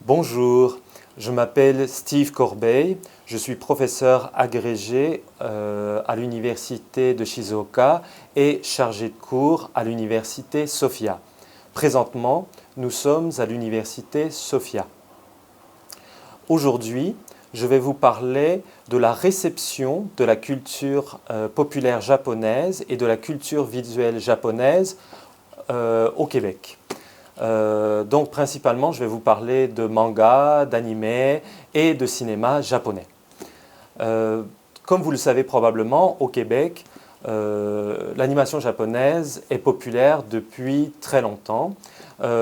Bonjour, je m'appelle Steve Corbeil, je suis professeur agrégé à l'université de Shizuoka et chargé de cours à l'université Sophia. Présentement, nous sommes à l'université Sophia. Aujourd'hui, je vais vous parler de la réception de la culture populaire japonaise et de la culture visuelle japonaise au Québec. Donc principalement, je vais vous parler de manga, d'anime et de cinéma japonais. Comme vous le savez probablement, au Québec, l'animation japonaise est populaire depuis très longtemps,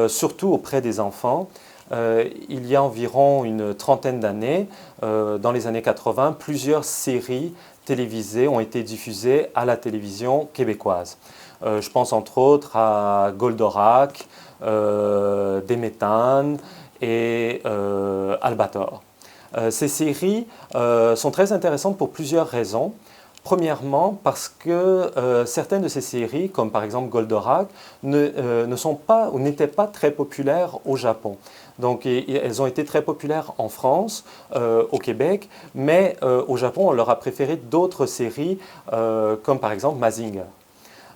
surtout auprès des enfants. Il y a environ une trentaine d'années, dans les années 80, plusieurs séries télévisées ont été diffusées à la télévision québécoise. Je pense entre autres à Goldorak, Déméthane et Albator. Ces séries sont très intéressantes pour plusieurs raisons. Premièrement, parce que certaines de ces séries, comme par exemple Goldorak, ne sont pas ou n'étaient pas très populaires au Japon. Donc, elles ont été très populaires en France, au Québec, mais au Japon, on leur a préféré d'autres séries, comme par exemple Mazinger.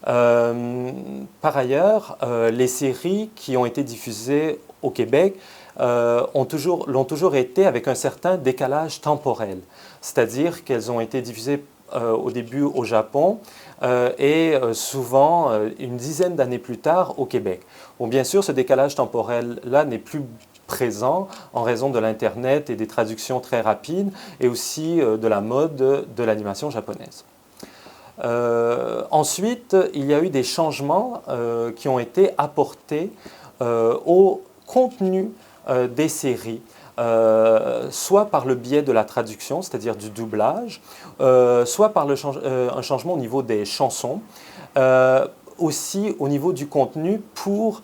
Par ailleurs, les séries qui ont été diffusées au Québec l'ont toujours été avec un certain décalage temporel, c'est-à-dire qu'elles ont été diffusées au début au Japon et souvent une dizaine d'années plus tard au Québec. Bon, bien sûr, ce décalage temporel-là n'est plus présent en raison de l'Internet et des traductions très rapides et aussi de la mode de l'animation japonaise. Ensuite, il y a eu des changements qui ont été apportés au contenu des séries, soit par le biais de la traduction, c'est-à-dire du doublage, soit par un changement au niveau des chansons, aussi au niveau du contenu pour,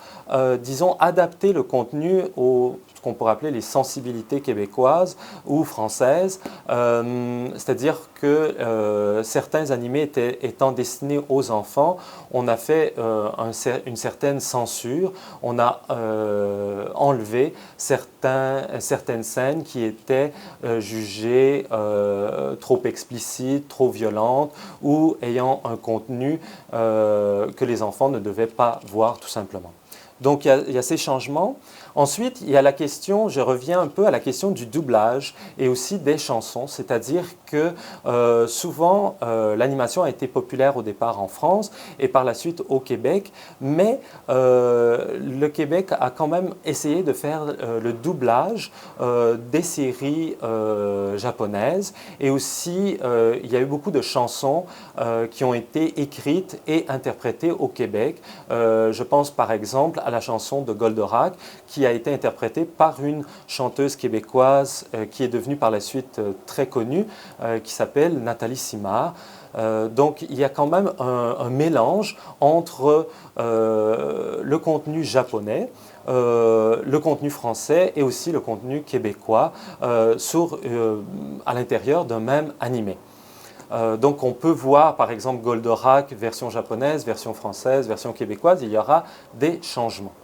disons, adapter le contenu au qu'on pourrait appeler les sensibilités québécoises ou françaises, c'est-à-dire que certains animés étant destinés aux enfants, on a fait une certaine censure, on a enlevé certaines scènes qui étaient jugées trop explicites, trop violentes ou ayant un contenu que les enfants ne devaient pas voir tout simplement. Donc il y a ces changements. Ensuite, il y a la question, je reviens un peu à la question du doublage et aussi des chansons, c'est-à-dire que souvent l'animation a été populaire au départ en France et par la suite au Québec, mais le Québec a quand même essayé de faire le doublage des séries japonaises et aussi il y a eu beaucoup de chansons qui ont été écrites et interprétées au Québec. Je pense par exemple à la chanson de Goldorak qui a été interprétée par une chanteuse québécoise qui est devenue par la suite très connue, qui s'appelle Nathalie Simard. Donc il y a quand même un mélange entre le contenu japonais, le contenu français et aussi le contenu québécois à l'intérieur d'un même animé. Donc on peut voir par exemple Goldorak, version japonaise, version française, version québécoise, il y aura des changements.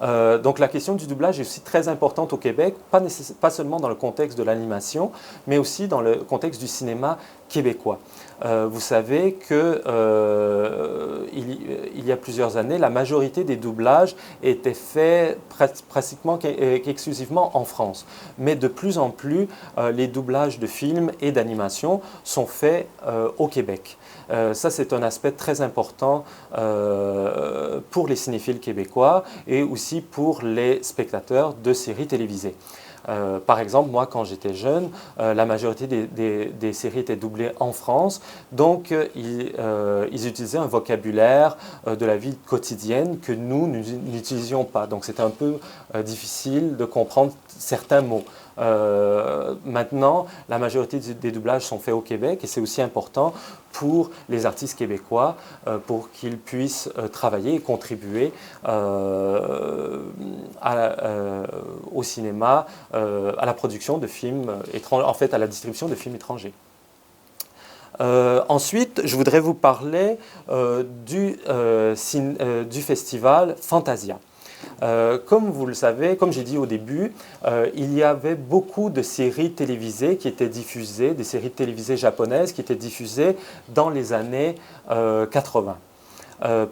Donc la question du doublage est aussi très importante au Québec, pas seulement dans le contexte de l'animation, mais aussi dans le contexte du cinéma québécois. Vous savez qu'il y a plusieurs années, la majorité des doublages étaient faits pratiquement qu'exclusivement en France. Mais de plus en plus, les doublages de films et d'animation sont faits au Québec. Ça, c'est un aspect très important pour les cinéphiles québécois et aussi pour les spectateurs de séries télévisées. Par exemple, moi, quand j'étais jeune, la majorité des séries étaient doublées en France, donc ils utilisaient un vocabulaire de la vie quotidienne que nous n'utilisions pas. Donc c'était un peu difficile de comprendre certains mots. Maintenant, la majorité des doublages sont faits au Québec et c'est aussi important pour les artistes québécois pour qu'ils puissent travailler et contribuer au cinéma, à la production de films étrangers, en fait à la distribution de films étrangers. Ensuite, je voudrais vous parler du festival Fantasia. Comme vous le savez, comme j'ai dit au début, il y avait beaucoup de séries télévisées qui étaient diffusées, des séries télévisées japonaises qui étaient diffusées dans les années 80.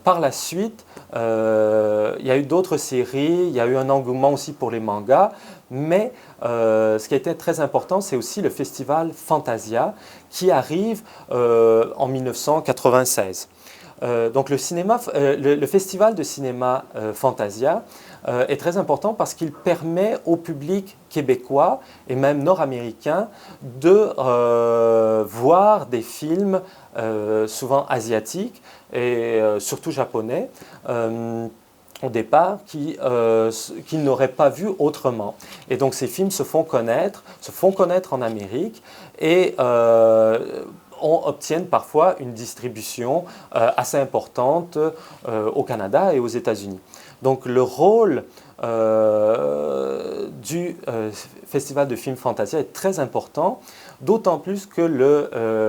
Par la suite, il y a eu d'autres séries, il y a eu un engouement aussi pour les mangas, mais ce qui a été très important, c'est aussi le festival Fantasia qui arrive en 1996. Donc le festival de cinéma Fantasia est très important parce qu'il permet au public québécois et même nord-américain de voir des films souvent asiatiques et surtout japonais au départ qu'ils n'auraient pas vu autrement. Et donc ces films se font connaître en Amérique et obtiennent parfois une distribution assez importante au Canada et aux États-Unis. Donc le rôle du Festival de films Fantasia est très important, d'autant plus que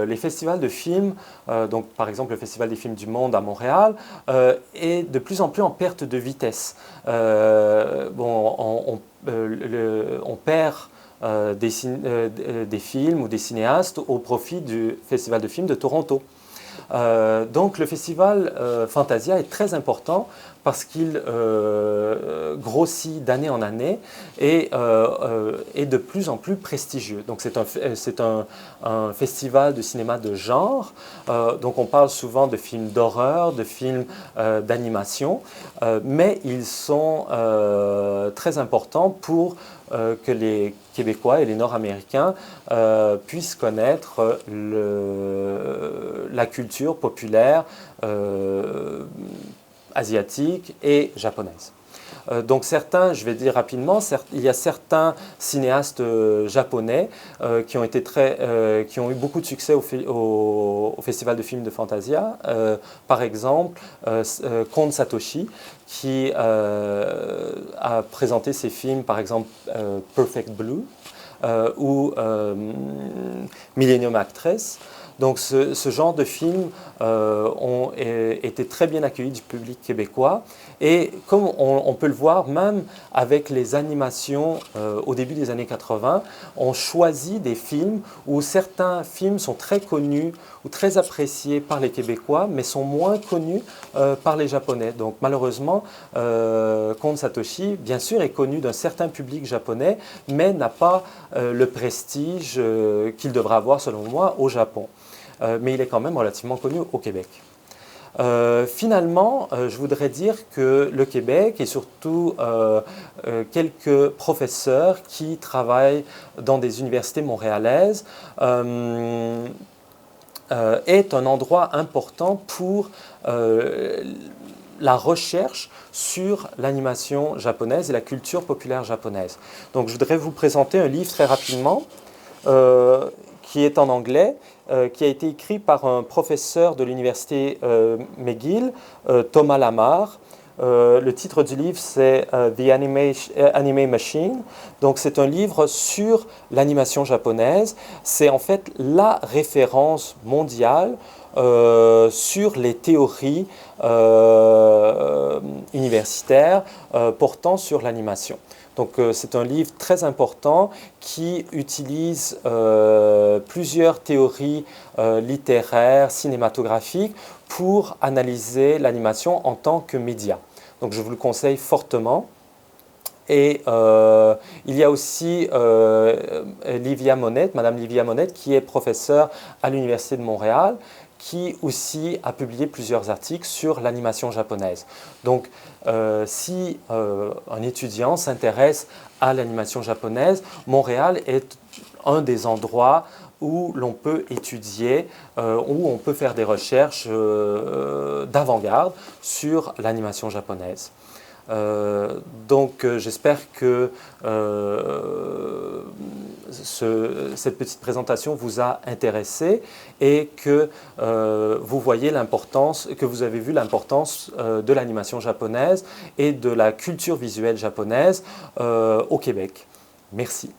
les festivals de films, donc par exemple le Festival des films du monde à Montréal, est de plus en plus en perte de vitesse. On perd des films ou des cinéastes au profit du Festival de films de Toronto. Donc le festival Fantasia est très important parce qu'il grossit d'année en année et est de plus en plus prestigieux. Donc c'est un festival de cinéma de genre. Donc on parle souvent de films d'horreur, de films d'animation, mais ils sont très importants pour que les Québécois et les Nord-Américains puissent connaître la culture populaire asiatique et japonaise. Donc je vais dire rapidement, il y a certains cinéastes japonais qui ont eu beaucoup de succès au Festival de films de Fantasia. Par exemple, Kon Satoshi, qui a présenté ses films, par exemple Perfect Blue ou Millennium Actress. Donc ce genre de films ont été très bien accueillis du public québécois et comme on peut le voir même avec les animations au début des années 80, on choisit des films où certains films sont très connus ou très appréciés par les Québécois mais sont moins connus par les Japonais. Donc malheureusement, Kon Satoshi, bien sûr, est connu d'un certain public japonais mais n'a pas le prestige qu'il devrait avoir selon moi au Japon. Mais il est quand même relativement connu au Québec. Finalement, je voudrais dire que le Québec et surtout quelques professeurs qui travaillent dans des universités montréalaises est un endroit important pour la recherche sur l'animation japonaise et la culture populaire japonaise. Donc je voudrais vous présenter un livre très rapidement qui est en anglais, qui a été écrit par un professeur de l'université McGill, Thomas Lamar. Le titre du livre, c'est The Anime Machine. Donc, c'est un livre sur l'animation japonaise. C'est en fait la référence mondiale sur les théories universitaires portant sur l'animation. Donc c'est un livre très important qui utilise plusieurs théories littéraires, cinématographiques pour analyser l'animation en tant que média. Donc je vous le conseille fortement. Et il y a aussi Livia Monette, Madame Livia Monette, qui est professeure à l'Université de Montréal, qui aussi a publié plusieurs articles sur l'animation japonaise. Donc, si un étudiant s'intéresse à l'animation japonaise, Montréal est un des endroits où l'on peut étudier, où on peut faire des recherches d'avant-garde sur l'animation japonaise. Donc j'espère que cette petite présentation vous a intéressé et que vous voyez l'importance, que vous avez vu l'importance de l'animation japonaise et de la culture visuelle japonaise au Québec. Merci.